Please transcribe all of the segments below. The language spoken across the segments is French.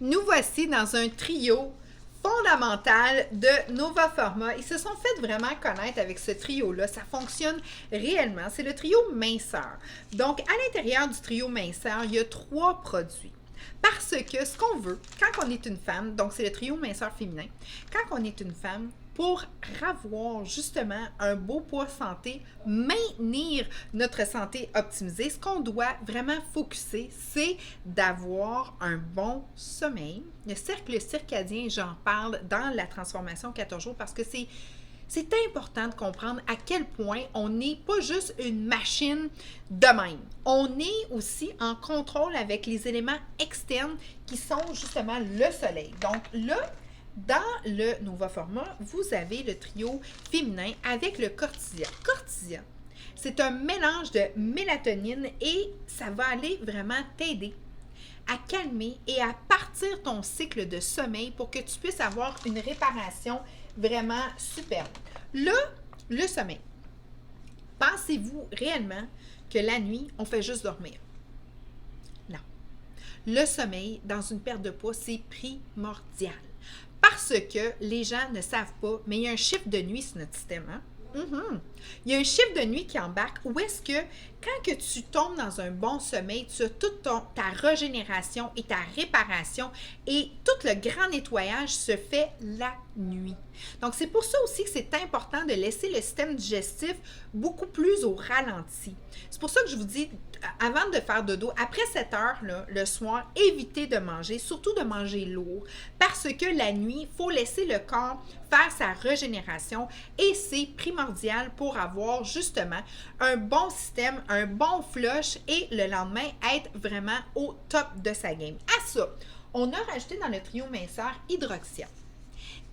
Nous voici dans un trio fondamental de Nova Pharma. Ils se sont fait vraiment connaître avec ce trio-là. Ça fonctionne réellement. C'est le trio minceur. Donc, à l'intérieur du trio minceur, il y a 3 produits. Parce que ce qu'on veut, quand on est une femme, donc c'est le trio minceur féminin, quand on est une femme, pour avoir justement un beau poids santé, maintenir notre santé optimisée, ce qu'on doit vraiment focuser, c'est d'avoir un bon sommeil. Le cercle circadien, j'en parle dans la transformation 14 jours parce que c'est important de comprendre à quel point on n'est pas juste une machine de même. On est aussi en contrôle avec les éléments externes qui sont justement le soleil. Donc là, dans le Nova Pharma, vous avez le trio féminin avec le Cortisia. Cortisia, c'est un mélange de mélatonine et ça va aller vraiment t'aider à calmer et à partir ton cycle de sommeil pour que tu puisses avoir une réparation vraiment superbe. Là, le sommeil. Pensez-vous réellement que la nuit, on fait juste dormir? Non. Le sommeil, dans une perte de poids, c'est primordial. Parce que les gens ne savent pas, mais il y a un chiffre de nuit sur notre système. Hein? Il y a un chiffre de nuit qui embarque où est-ce que quand que tu tombes dans un bon sommeil, tu as toute ta régénération et ta réparation et tout le grand nettoyage se fait la nuit. Donc, c'est pour ça aussi que c'est important de laisser le système digestif beaucoup plus au ralenti. C'est pour ça que je vous dis, avant de faire dodo, après 7 heures, là, le soir, évitez de manger, surtout de manger lourd, parce que la nuit, il faut laisser le corps faire sa régénération et c'est primordial pour avoir justement un bon système, un bon flush et le lendemain être vraiment au top de sa game. À ça, on a rajouté dans le trio minceur Hydroxia.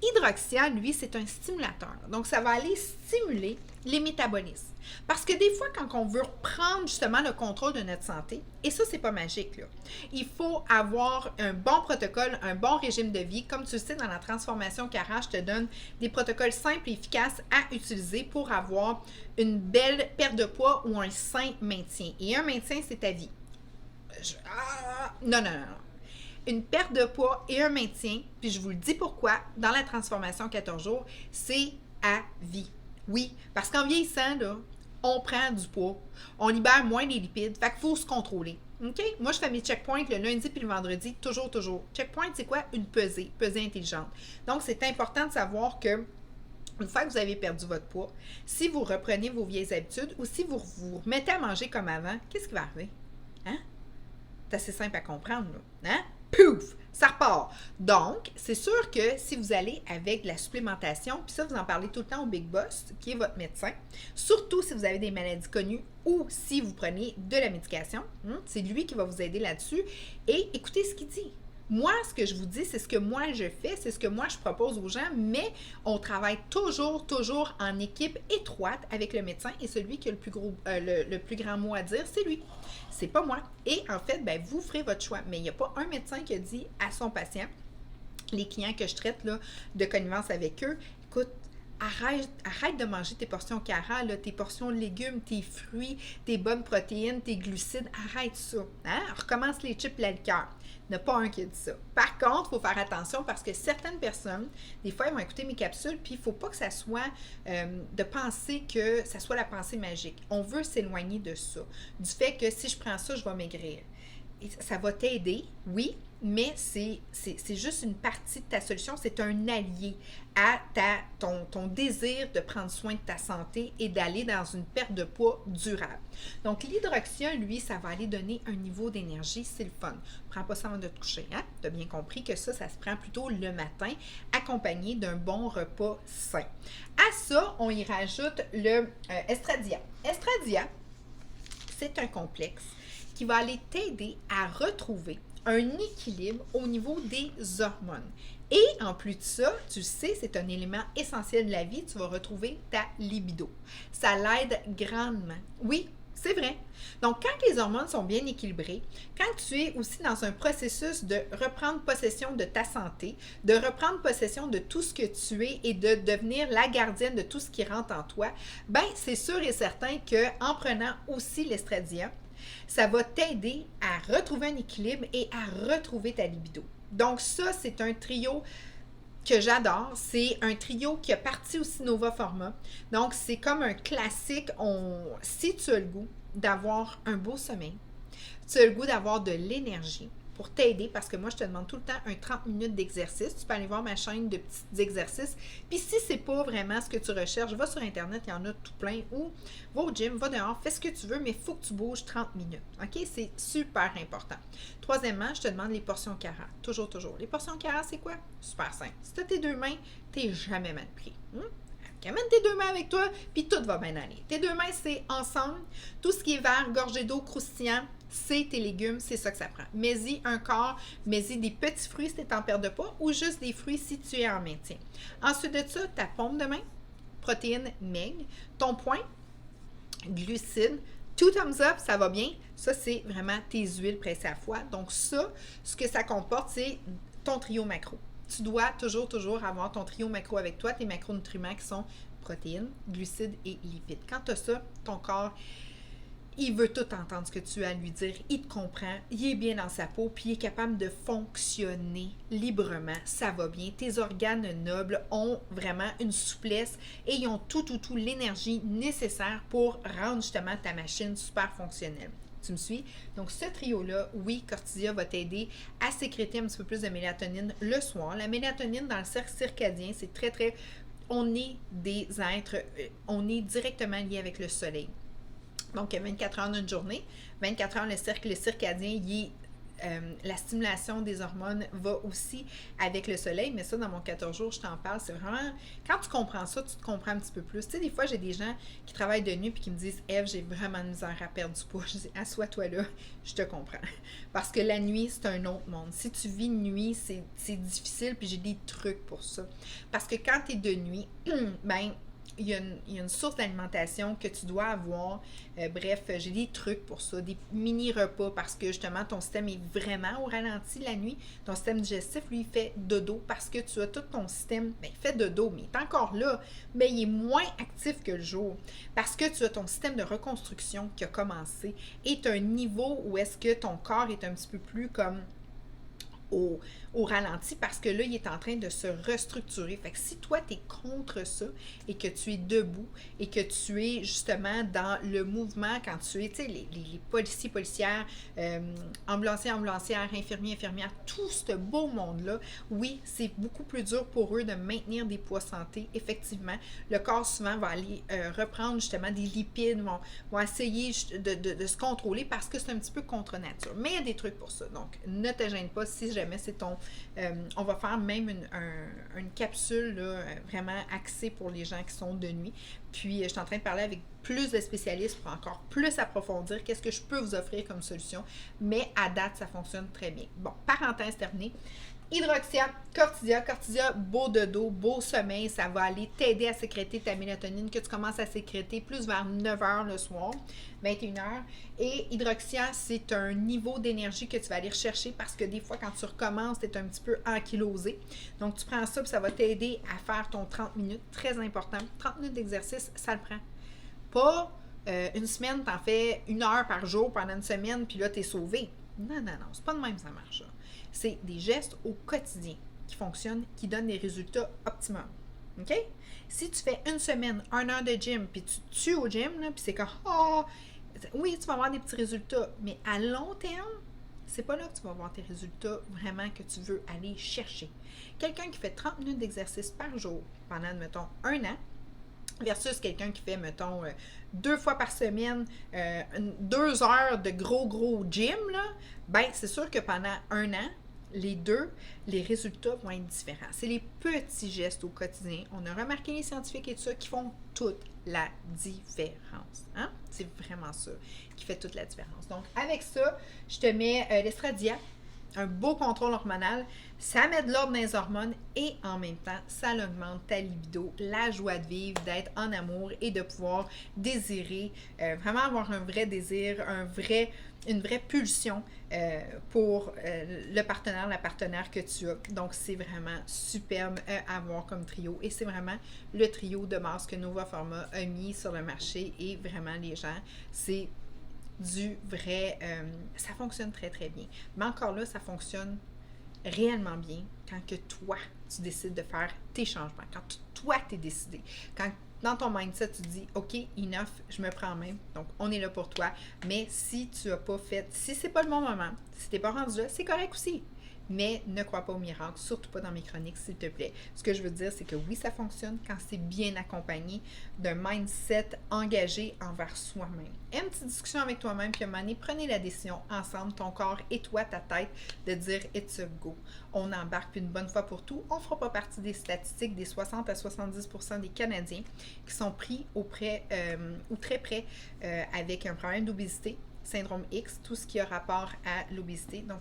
Hydroxia, lui, c'est un stimulateur. Donc, ça va aller stimuler les métabolismes. Parce que des fois, quand on veut reprendre justement le contrôle de notre santé, et ça, c'est pas magique, là, il faut avoir un bon protocole, un bon régime de vie. Comme tu le sais, dans la transformation Cara, je te donne des protocoles simples et efficaces à utiliser pour avoir une belle perte de poids ou un sain maintien. Et un maintien, c'est ta vie. Non, non, non. Une perte de poids et un maintien, puis je vous le dis pourquoi, dans la transformation 14 jours, c'est à vie. Oui, parce qu'en vieillissant, là, on prend du poids, on libère moins les lipides, fait qu'il faut se contrôler. OK? Moi, je fais mes checkpoints le lundi puis le vendredi, toujours, toujours. Checkpoint, c'est quoi? Une pesée intelligente. Donc, c'est important de savoir que une fois que vous avez perdu votre poids, si vous reprenez vos vieilles habitudes ou si vous vous remettez à manger comme avant, qu'est-ce qui va arriver? Hein? C'est assez simple à comprendre, là. Hein? Pouf! Ça repart. Donc, c'est sûr que si vous allez avec de la supplémentation, puis ça, vous en parlez tout le temps au Big Boss, qui est votre médecin, surtout si vous avez des maladies connues ou si vous prenez de la médication, c'est lui qui va vous aider là-dessus. Et écoutez ce qu'il dit. Moi, ce que je vous dis, c'est ce que moi je fais, c'est ce que moi je propose aux gens, mais on travaille toujours en équipe étroite avec le médecin et celui qui a le plus grand mot à dire, c'est lui. C'est pas moi. Et en fait, ben, vous ferez votre choix. Mais il n'y a pas un médecin qui a dit à son patient, les clients que je traite là, de connivence avec eux, écoute, arrête de manger tes portions Cara, là, tes portions de légumes, tes fruits, tes bonnes protéines, tes glucides, arrête ça. Hein? Recommence les chips et la liqueur. Il n'y en a pas un qui a dit ça. Par contre, il faut faire attention parce que certaines personnes, des fois, elles vont écouter mes capsules, puis il ne faut pas que ça soit de penser que ça soit la pensée magique. On veut s'éloigner de ça. Du fait que si je prends ça, je vais maigrir. Et ça va t'aider, oui, mais c'est juste une partie de ta solution. C'est un allié à ton désir de prendre soin de ta santé et d'aller dans une perte de poids durable. Donc, l'hydroxia, lui, ça va aller donner un niveau d'énergie. C'est le fun. Prends pas ça avant de te coucher. Hein? Tu as bien compris que ça se prend plutôt le matin, accompagné d'un bon repas sain. À ça, on y rajoute le Estradia. Estradia, c'est un complexe qui va aller t'aider à retrouver un équilibre au niveau des hormones. Et en plus de ça, tu sais, c'est un élément essentiel de la vie, tu vas retrouver ta libido. Ça l'aide grandement. Oui, c'est vrai. Donc, quand les hormones sont bien équilibrées, quand tu es aussi dans un processus de reprendre possession de ta santé, de reprendre possession de tout ce que tu es et de devenir la gardienne de tout ce qui rentre en toi, ben c'est sûr et certain qu'en prenant aussi l'estradia, ça va t'aider à retrouver un équilibre et à retrouver ta libido. Donc ça, c'est un trio que j'adore. C'est un trio qui a parti aussi Nova Pharma. Donc, c'est comme un classique. Si tu as le goût d'avoir un beau sommeil, tu as le goût d'avoir de l'énergie pour t'aider, parce que moi, je te demande tout le temps un 30 minutes d'exercice. Tu peux aller voir ma chaîne de petits exercices. Puis si c'est pas vraiment ce que tu recherches, va sur Internet, il y en a tout plein. Ou va au gym, va dehors, fais ce que tu veux, mais il faut que tu bouges 30 minutes. OK? C'est super important. Troisièmement, je te demande les portions Cara. Toujours, toujours. Les portions Cara, c'est quoi? Super simple. Si tu as tes deux mains, tu n'es jamais mal pris. Amène tes deux mains avec toi, puis tout va bien aller. Tes deux mains, c'est ensemble. Tout ce qui est vert, gorgé d'eau, croustillant, c'est tes légumes, c'est ça que ça prend. Mets-y un quart, mets-y des petits fruits si tu es en perte de poids ou juste des fruits si tu es en maintien. Ensuite de ça, ta paume de main, protéines maigres, ton poing, glucides, two thumbs up, ça va bien. Ça, c'est vraiment tes huiles pressées à foie. Donc ça, ce que ça comporte, c'est ton trio macro. Tu dois toujours, toujours avoir ton trio macro avec toi, tes macronutriments qui sont protéines, glucides et lipides. Quand tu as ça, ton corps, il veut tout entendre ce que tu as à lui dire, il te comprend, il est bien dans sa peau, puis il est capable de fonctionner librement, ça va bien. Tes organes nobles ont vraiment une souplesse et ils ont tout l'énergie nécessaire pour rendre justement ta machine super fonctionnelle. Tu me suis? Donc, ce trio-là, oui, Cortisia va t'aider à sécréter un petit peu plus de mélatonine le soir. La mélatonine dans le cercle circadien, c'est très, très... On est des êtres, on est directement lié avec le soleil. Donc, 24 heures d'une journée, 24 heures, le cercle circadien, il est la stimulation des hormones va aussi avec le soleil, mais ça, dans mon 14 jours, je t'en parle, c'est vraiment, quand tu comprends ça, tu te comprends un petit peu plus. Tu sais, des fois, j'ai des gens qui travaillent de nuit et qui me disent « Ève, j'ai vraiment de misère à perdre du poids. » Je dis « Assois-toi là, je te comprends. » Parce que la nuit, c'est un autre monde. Si tu vis de nuit, c'est difficile, puis j'ai des trucs pour ça. Parce que quand tu es de nuit, ben il y a une source d'alimentation que tu dois avoir. Bref, j'ai des trucs pour ça, des mini-repas parce que justement, ton système est vraiment au ralenti la nuit. Ton système digestif, lui, il fait dodo parce que tu as tout ton système, il fait dodo, mais il est encore là, mais il est moins actif que le jour parce que tu as ton système de reconstruction qui a commencé et tu as un niveau où est-ce que ton corps est un petit peu plus comme au ralenti parce que là, il est en train de se restructurer. Fait que si toi, tu es contre ça et que tu es debout et que tu es justement dans le mouvement quand tu es, tu sais, les policiers, policières, ambulanciers, ambulancières, infirmiers, infirmières, tout ce beau monde-là, oui, c'est beaucoup plus dur pour eux de maintenir des poids santé. Effectivement, le corps souvent va aller reprendre justement des lipides, vont essayer de se contrôler parce que c'est un petit peu contre nature. Mais il y a des trucs pour ça. Donc, ne te gêne pas si jamais c'est ton... on va faire même une capsule là, vraiment axée pour les gens qui sont de nuit. Puis, je suis en train de parler avec plus de spécialistes pour encore plus approfondir qu'est-ce que je peux vous offrir comme solution. Mais à date, ça fonctionne très bien. Bon, parenthèse terminée. Hydroxia, Cortisia, beau dodo, beau sommeil, ça va aller t'aider à sécréter ta mélatonine que tu commences à sécréter plus vers 9 h le soir, 21 h. Et Hydroxia, c'est un niveau d'énergie que tu vas aller rechercher parce que des fois, quand tu recommences, tu es un petit peu ankylosé. Donc, tu prends ça et ça va t'aider à faire ton 30 minutes, très important. 30 minutes d'exercice, ça le prend. Pas une semaine, tu en fais 1 heure par jour pendant une semaine, puis là, tu es sauvé. Non, c'est pas de même ça marche. Là. C'est des gestes au quotidien qui fonctionnent, qui donnent des résultats optimums. OK? Si tu fais une semaine, 1 heure de gym, puis tu tues au gym, là, puis c'est comme, oui, tu vas avoir des petits résultats, mais à long terme, c'est pas là que tu vas avoir tes résultats vraiment que tu veux aller chercher. Quelqu'un qui fait 30 minutes d'exercice par jour pendant, mettons, 1 an, versus quelqu'un qui fait, mettons, 2 fois par semaine, 2 heures de gros gym, là, ben c'est sûr que pendant 1 an, les résultats vont être différents. C'est les petits gestes au quotidien. On a remarqué les scientifiques et tout ça qui font toute la différence. Hein? C'est vraiment ça qui fait toute la différence. Donc, avec ça, je te mets l'estradiol, un beau contrôle hormonal, ça met de l'ordre dans les hormones et en même temps, ça augmente ta libido, la joie de vivre, d'être en amour et de pouvoir désirer, vraiment avoir un vrai désir, une vraie pulsion pour le partenaire, la partenaire que tu as. Donc, c'est vraiment superbe à avoir comme trio et c'est vraiment le trio de base que Nova Pharma a mis sur le marché et vraiment les gens, c'est du vrai... ça fonctionne très, très bien. Mais encore là, ça fonctionne réellement bien quand que toi, tu décides de faire tes changements, quand toi, tu es décidé, quand dans ton mindset, tu dis, OK, enough, je me prends en main, donc on est là pour toi, mais si tu n'as pas fait, si c'est pas le bon moment, si tu n'es pas rendu là, c'est correct aussi. Mais ne crois pas au miracle, surtout pas dans mes chroniques, s'il te plaît. Ce que je veux dire, c'est que oui, ça fonctionne quand c'est bien accompagné d'un mindset engagé envers soi-même. Une petite discussion avec toi-même, puis à un moment donné, prenez la décision ensemble, ton corps et toi, ta tête, de dire « it's a go ». On embarque, puis une bonne fois pour tout, on ne fera pas partie des statistiques des 60 à 70% des Canadiens qui sont pris auprès ou très près avec un problème d'obésité, syndrome X, tout ce qui a rapport à l'obésité. Donc,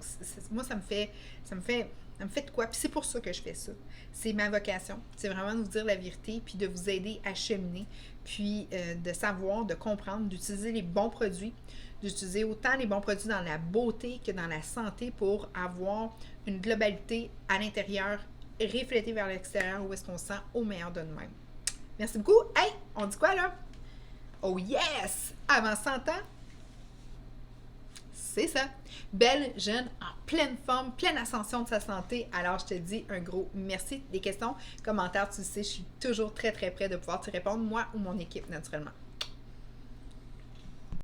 moi, ça me fait de quoi? Puis c'est pour ça que je fais ça. C'est ma vocation. C'est vraiment de vous dire la vérité, puis de vous aider à cheminer, puis de savoir, de comprendre, d'utiliser les bons produits, d'utiliser autant les bons produits dans la beauté que dans la santé pour avoir une globalité à l'intérieur, reflétée vers l'extérieur, où est-ce qu'on se sent au meilleur de nous-mêmes. Merci beaucoup. Hey, on dit quoi là? Oh yes! Avant 100 ans, c'est ça. Belle, jeune, en pleine forme, pleine ascension de sa santé. Alors, je te dis un gros merci. Des questions, commentaires, tu sais, je suis toujours très, très près de pouvoir te répondre, moi ou mon équipe, naturellement.